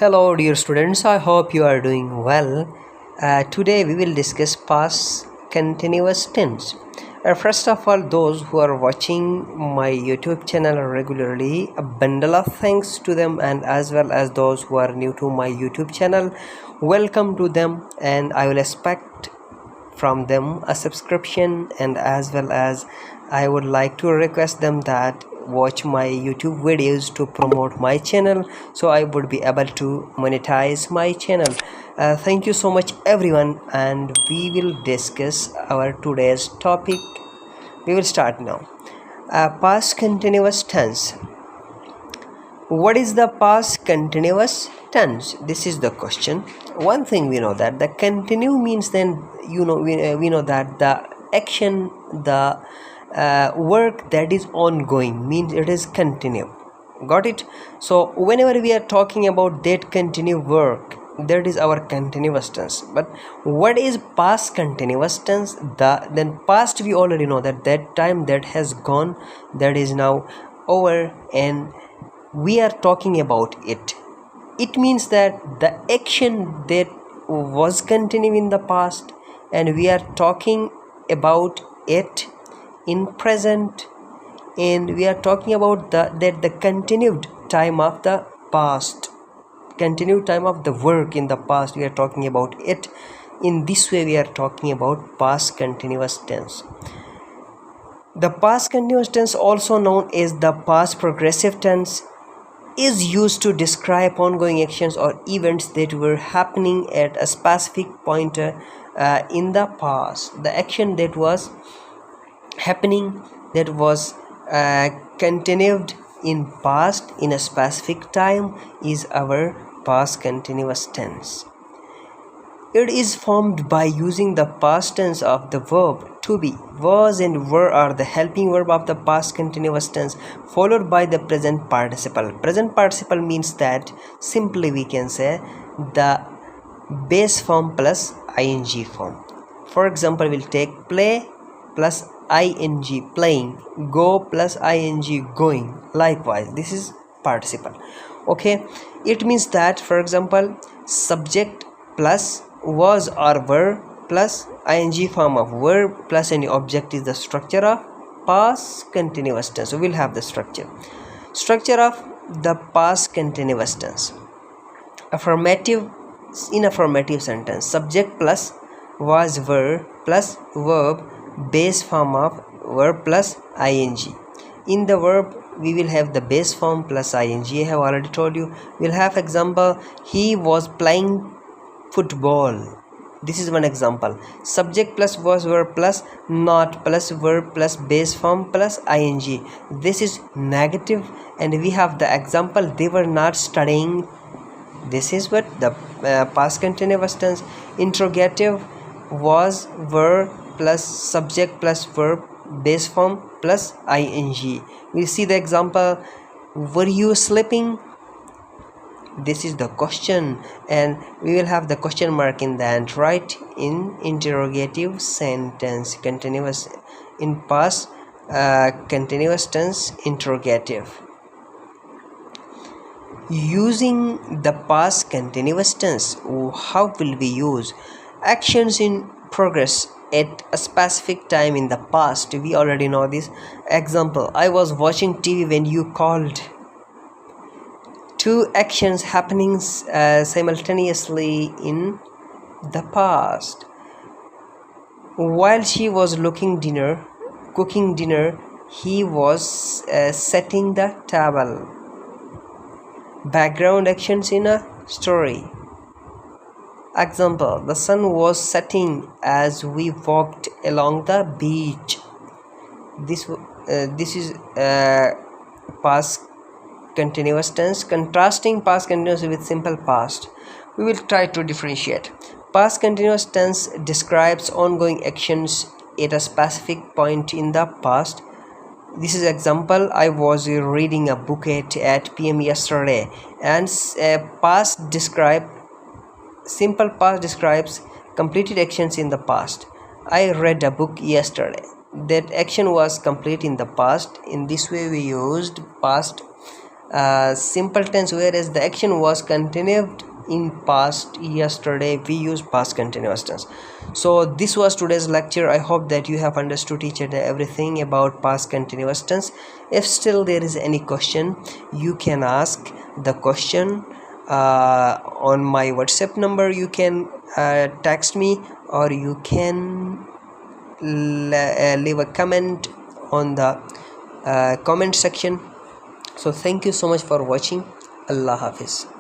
Hello dear students, I hope you are doing well. Today we will discuss past continuous tense. First of all, those who are watching my YouTube channel regularly, a bundle of thanks to them, and as well as those who are new to my YouTube channel, welcome to them, and I will expect from them a subscription, and as well as I would like to request them that watch my YouTube videos to promote my channel so I would be able to monetize my channel. Thank you so much everyone, and we will discuss our today's topic. We will start now. Past continuous tense. What is the past continuous tense? This is the question. One thing we know that the continue means, then we know that the action, the work that is ongoing means it is continue. Got it? So whenever we are talking about that continue work, that is our continuous tense. But what is past continuous tense? Then past, we already know that time that has gone, that is now over, and we are talking about it. It means that the action that was continuing in the past, and we are talking about it in present, and we are talking about the continued time of the past, continued time of the work in the past. We are talking about it in this way. We are talking about past continuous tense. The past continuous tense, also known as the past progressive tense, is used to describe ongoing actions or events that were happening at a specific point in the past. The action that was happening, that was continued in past in a specific time, is our past continuous tense. It is formed by using the past tense of the verb to be. Was and were are the helping verb of the past continuous tense, followed by the present participle. Present participle means that simply we can say the base form plus ing form. For example, we'll take play plus ing, playing, go plus ing, going. Likewise, this is participle. Okay, it means that, for example, subject plus was or were plus ing form of verb plus any object is the structure of past continuous tense. So we'll have the structure of the past continuous tense. Affirmative, in affirmative sentence, subject plus was were plus verb, base form of verb plus ing. In the verb, we will have the base form plus ing. I have already told you. We'll have example, he was playing football. This is one example. Subject plus was verb plus not plus verb plus base form plus ing. This is negative, and we have the example, they were not studying. This is what the past continuous tense. Interrogative, was were plus subject plus verb, base form plus ing. We see the example, were you sleeping? This is the question, and we will have the question mark in the end, right? In interrogative sentence, continuous in past continuous tense, interrogative. Using the past continuous tense, how will we use actions in progress at a specific time in the past? We already know this. Example, I was watching TV when you called. Two actions happening simultaneously in the past. While she was cooking dinner, he was setting the table. Background actions in a story. Example, the sun was setting as we walked along the beach. This is past continuous tense. Contrasting past continuous with simple past, we will try to differentiate. Past continuous tense describes ongoing actions at a specific point in the past. This is example, I was reading a book at 8 p.m. yesterday. And simple past describes completed actions in the past. I read a book yesterday. That action was complete in the past. In this way we used past simple tense, whereas the action was continued in past. Yesterday we use past continuous tense. So this was today's lecture. I hope that you have understood each and everything about past continuous tense. If still there is any question, you can ask the question on my WhatsApp number. You can text me, or you can leave a comment on the comment section. So thank you so much for watching. Allah Hafiz.